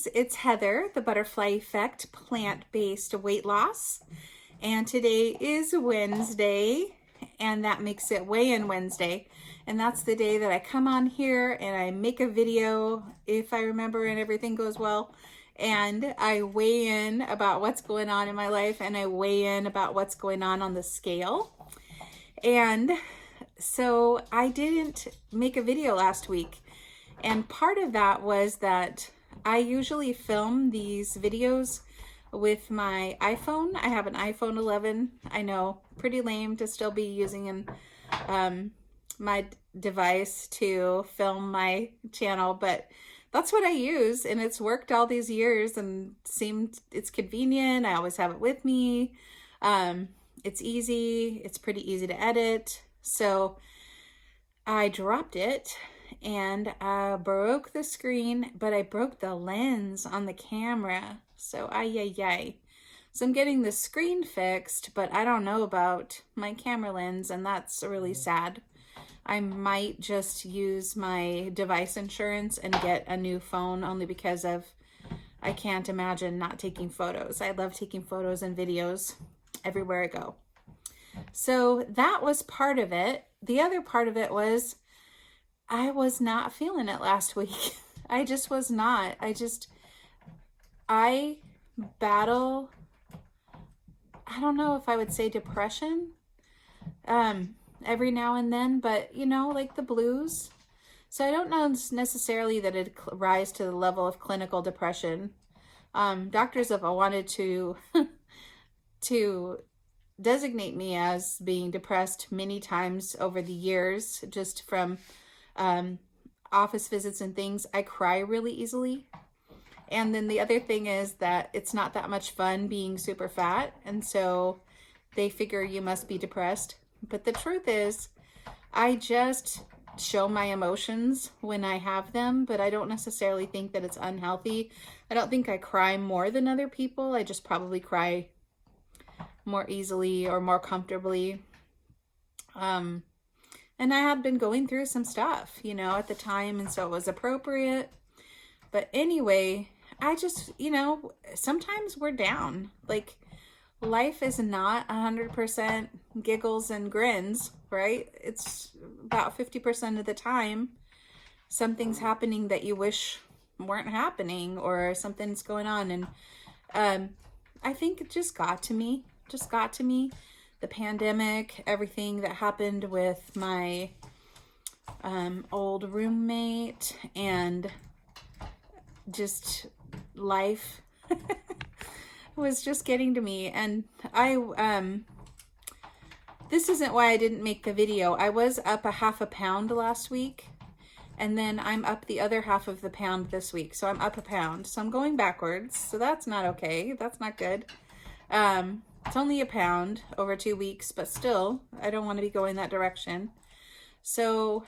greetings. It's Heather, the Butterfly Effect plant-based weight loss. And today is Wednesday, and that makes it weigh-in Wednesday. And that's the day that I come on here and I make a video, if I remember and everything goes well. And I weigh in about what's going on in my life, and I weigh in about what's going on the scale. And so I didn't make a video last week. And part of that was that I usually film these videos with my iPhone. I have an iPhone 11. I know, pretty lame to still be using my device to film my channel, but that's what I use, and it's worked all these years and it's convenient. I always have it with me. It's easy. It's pretty easy to edit. So I dropped it and I broke the screen, but I broke the lens on the camera. So ay. So I'm getting the screen fixed, but I don't know about my camera lens, and that's really sad. I might just use my device insurance and get a new phone, only because I can't imagine not taking photos. I love taking photos and videos everywhere I go. So that was part of it. The other part of it was I was not feeling it last week. I just was not. I battle, I don't know if I would say depression, every now and then, but like the blues. So I don't know necessarily that it'd rise to the level of clinical depression. Doctors have wanted to designate me as being depressed many times over the years, just from office visits and things. I cry really easily. And then the other thing is that it's not that much fun being super fat, and so they figure you must be depressed. But the truth is, I just show my emotions when I have them, but I don't necessarily think that it's unhealthy. I don't think I cry more than other people. I just probably cry more easily or more comfortably. And I had been going through some stuff, at the time, and so it was appropriate. But anyway, I just, sometimes we're down. Like, life is not 100% giggles and grins, right? It's about 50% of the time something's happening that you wish weren't happening, or something's going on. And I think it just got to me. The pandemic, everything that happened with my old roommate, and just life was just getting to me. And this isn't why I didn't make the video. I was up a half a pound last week, and then I'm up the other half of the pound this week. So I'm up a pound. So I'm going backwards. So that's not okay. That's not good. It's only a pound over 2 weeks, but still, I don't want to be going that direction. So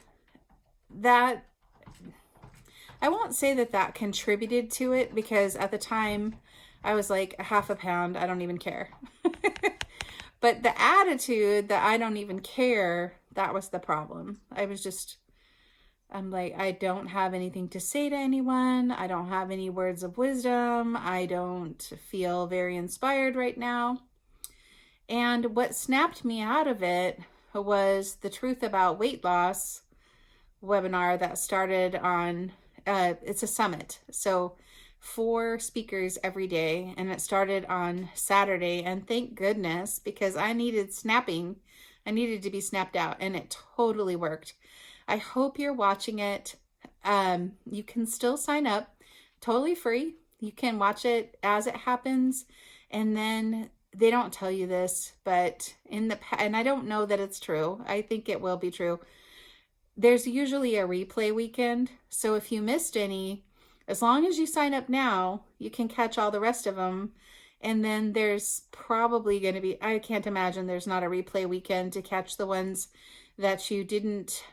that, I won't say that contributed to it, because at the time I was like, a half a pound, I don't even care. But the attitude that I don't even care, that was the problem. I'm like, I don't have anything to say to anyone. I don't have any words of wisdom. I don't feel very inspired right now. And what snapped me out of it was the Truth About Weight Loss webinar that started on, it's a summit. So 4 speakers every day, and it started on Saturday. And thank goodness, because I needed snapping. I needed to be snapped out, and it totally worked. I hope you're watching it. You can still sign up, totally free. You can watch it as it happens, and then they don't tell you this, but and I don't know that it's true. I think it will be true. There's usually a replay weekend. So if you missed any, as long as you sign up now, you can catch all the rest of them. And then there's probably going to be, I can't imagine there's not a replay weekend to catch the ones that you didn't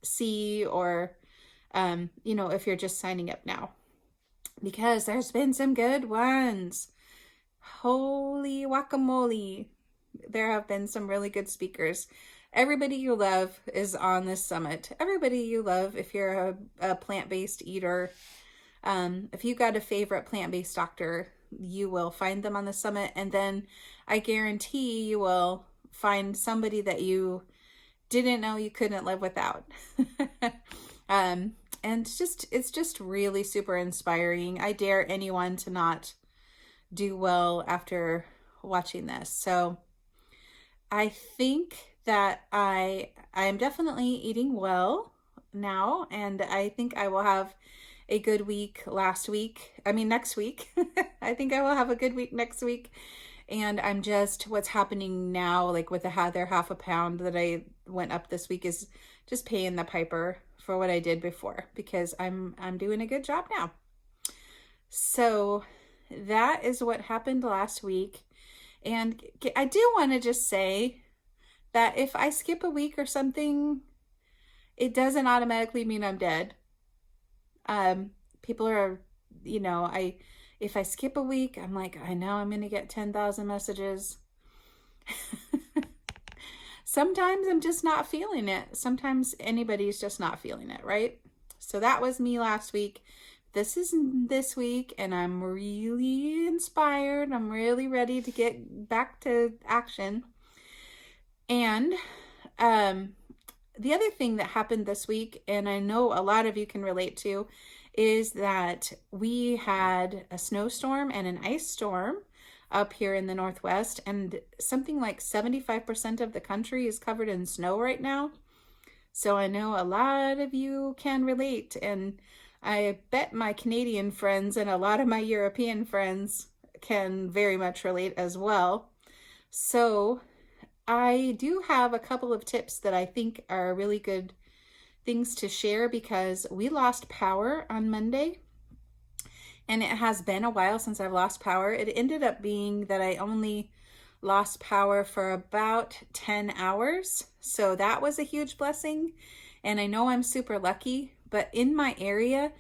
see, or, if you're just signing up now, because there's been some good ones. Holy guacamole. There have been some really good speakers. Everybody you love is on this summit. Everybody you love, if you're a plant-based eater, If you got a favorite plant-based doctor, you will find them on the summit, and then I guarantee you will find somebody that you didn't know you couldn't live without. And it's just really super inspiring. I dare anyone to not do well after watching this. So I think that I am definitely eating well now, and I think I will have a good week next week. I think I will have a good week next week. And I'm just, what's happening now, like with the other half a pound that I went up this week, is just paying the piper for what I did before, because I'm doing a good job now. So that is what happened last week. And I do want to just say that if I skip a week or something, it doesn't automatically mean I'm dead. People are, if I skip a week, I'm like, I know I'm going to get 10,000 messages. Sometimes I'm just not feeling it. Sometimes anybody's just not feeling it, right? So that was me last week. This is this week, and I'm really inspired. I'm really ready to get back to action. And the other thing that happened this week, and I know a lot of you can relate to, is that we had a snowstorm and an ice storm up here in the Northwest, and something like 75% of the country is covered in snow right now. So I know a lot of you can relate, and I bet my Canadian friends and a lot of my European friends can very much relate as well. So I do have a couple of tips that I think are really good things to share, because we lost power on Monday, and it has been a while since I've lost power. It ended up being that I only lost power for about 10 hours. So that was a huge blessing. And I know I'm super lucky, but in my area,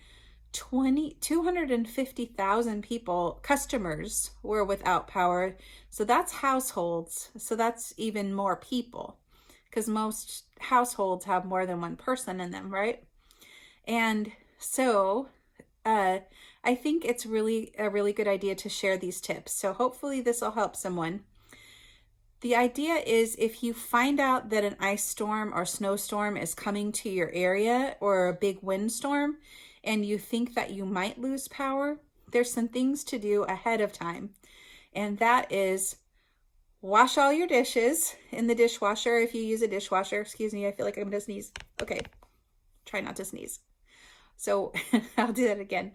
250,000 people, customers, were without power. So that's households. So that's even more people, because most households have more than one person in them, right? And so I think it's really a really good idea to share these tips. So hopefully this will help someone. The idea is, if you find out that an ice storm or snowstorm is coming to your area, or a big windstorm, and you think that you might lose power, there's some things to do ahead of time. And that is, wash all your dishes in the dishwasher if you use a dishwasher. Excuse me, I feel like I'm gonna sneeze. Okay, try not to sneeze. So I'll do that again.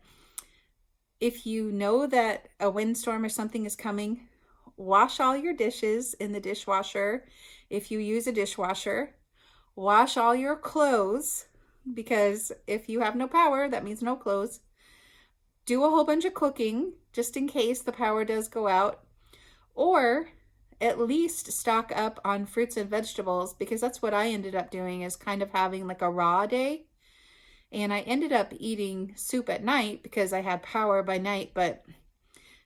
If you know that a windstorm or something is coming, wash all your dishes in the dishwasher if you use a dishwasher. Wash all your clothes, because if you have no power, that means no clothes. Do a whole bunch of cooking just in case the power does go out. Or at least stock up on fruits and vegetables, because that's what I ended up doing, is kind of having like a raw day. And I ended up eating soup at night because I had power by night, but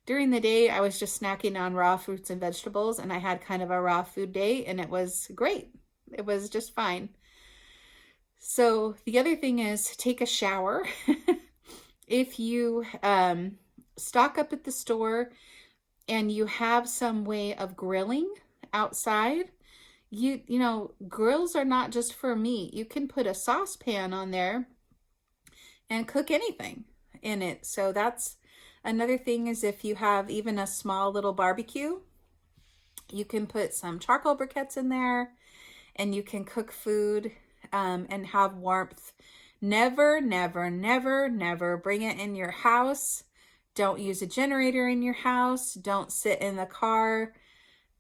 during the day I was just snacking on raw fruits and vegetables, and I had kind of a raw food day, and it was great. It was just fine. So the other thing is, take a shower. If you stock up at the store and you have some way of grilling outside, you know, grills are not just for meat. You can put a saucepan on there and cook anything in it. So that's another thing, is if you have even a small little barbecue, you can put some charcoal briquettes in there, and you can cook food and have warmth. Never, never, never, never bring it in your house. Don't use a generator in your house. Don't sit in the car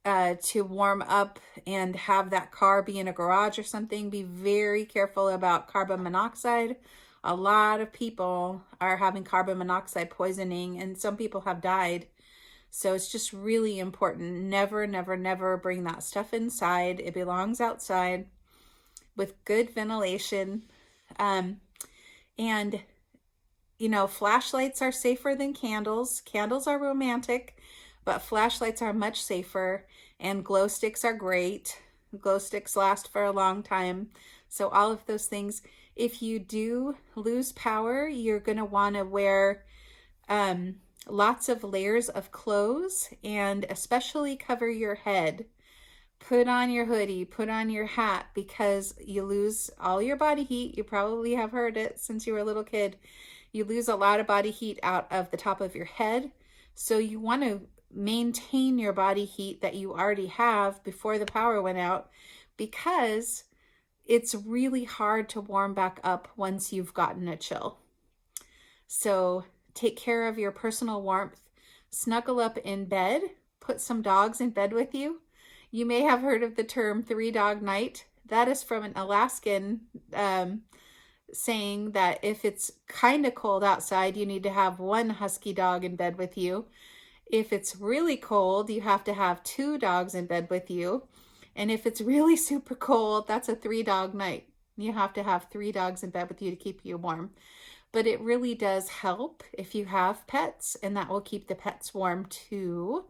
to warm up and have that car be in a garage or something. Be very careful about carbon monoxide. A lot of people are having carbon monoxide poisoning, and some people have died. So it's just really important. Never, never, never bring that stuff inside. It belongs outside with good ventilation. And, you know, flashlights are safer than candles. Candles are romantic, but flashlights are much safer, and glow sticks are great. Glow sticks last for a long time. So all of those things. If you do lose power, you're going to want to wear lots of layers of clothes, and especially cover your head. Put on your hoodie, put on your hat, because you lose all your body heat. You probably have heard it since you were a little kid. You lose a lot of body heat out of the top of your head. So you want to maintain your body heat that you already have before the power went out, because it's really hard to warm back up once you've gotten a chill. So take care of your personal warmth. Snuggle up in bed. Put some dogs in bed with you. You may have heard of the term 3-dog night. That is from an Alaskan saying that if it's kind of cold outside, you need to have 1 husky dog in bed with you. If it's really cold, you have to have 2 dogs in bed with you. And if it's really super cold, that's a 3-dog night. You have to have 3 dogs in bed with you to keep you warm. But it really does help if you have pets, and that will keep the pets warm too.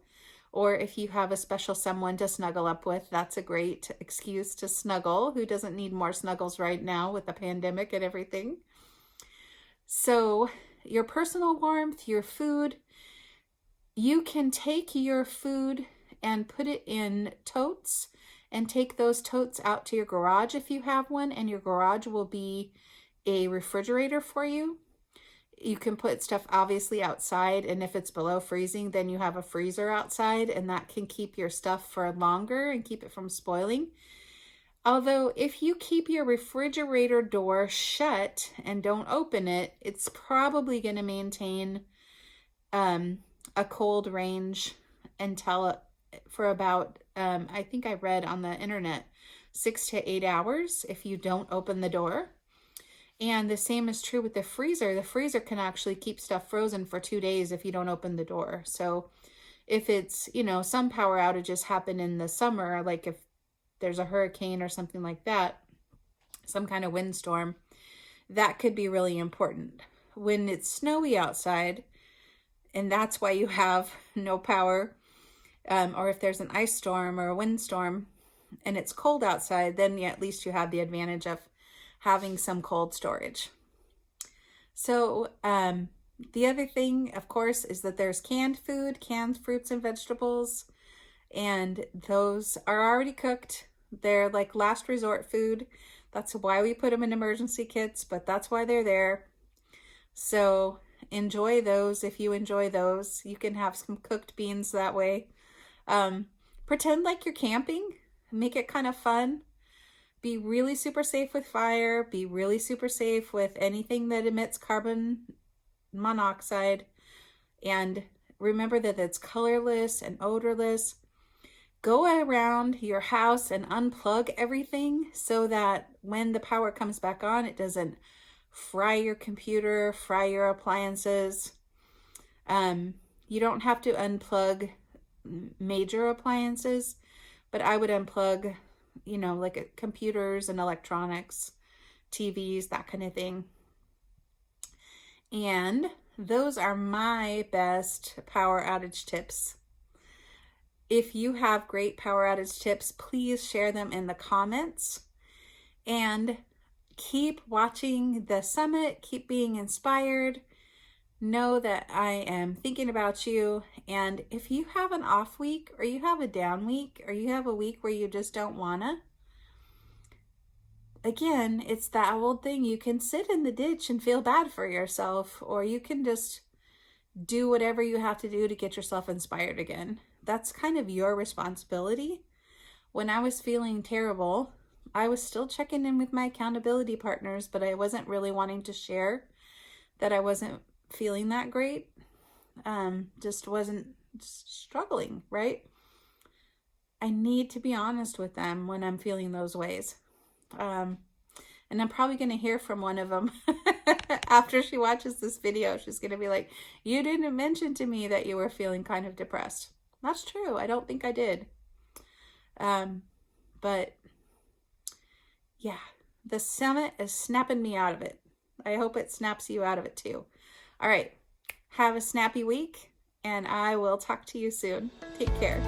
Or if you have a special someone to snuggle up with, that's a great excuse to snuggle. Who doesn't need more snuggles right now with the pandemic and everything? So your personal warmth, your food, you can take your food and put it in totes and take those totes out to your garage if you have one, and your garage will be a refrigerator for you. You can put stuff obviously outside, and if it's below freezing, then you have a freezer outside, and that can keep your stuff for longer and keep it from spoiling. Although if you keep your refrigerator door shut and don't open it, it's probably going to maintain a cold range until for about, I think I read on the internet, 6 to 8 hours if you don't open the door. And the same is true with the freezer. The freezer can actually keep stuff frozen for 2 days if you don't open the door. So if it's, some power outages happen in the summer, like if there's a hurricane or something like that, some kind of windstorm, that could be really important. When it's snowy outside, and that's why you have no power, or if there's an ice storm or a windstorm and it's cold outside, then at least you have the advantage of having some cold storage. So the other thing, of course, is that there's canned food, canned fruits and vegetables, and those are already cooked. They're like last resort food. That's why we put them in emergency kits, but that's why they're there. So enjoy those if you enjoy those. You can have some cooked beans that way. Pretend like you're camping. Make it kind of fun. Be really super safe with fire. Be really super safe with anything that emits carbon monoxide. And remember that it's colorless and odorless. Go around your house and unplug everything so that when the power comes back on, it doesn't fry your computer, fry your appliances. You don't have to unplug major appliances, but I would unplug like computers and electronics, TVs, that kind of thing. And those are my best power outage tips. If you have great power outage tips, please share them in the comments. And keep watching the summit. Keep being inspired. Know that I am thinking about you. And if you have an off week, or you have a down week, or you have a week where you just don't wanna, again, it's that old thing. You can sit in the ditch and feel bad for yourself, or you can just do whatever you have to do to get yourself inspired again. That's kind of your responsibility. When I was feeling terrible, I was still checking in with my accountability partners, but I wasn't really wanting to share that I wasn't feeling that great. Just wasn't struggling, right? I need to be honest with them when I'm feeling those ways. And I'm probably going to hear from one of them after she watches this video. She's going to be like, you didn't mention to me that you were feeling kind of depressed. That's true. I don't think I did. But yeah, the summit is snapping me out of it. I hope it snaps you out of it too. All right. Have a snappy week, and I will talk to you soon. Take care.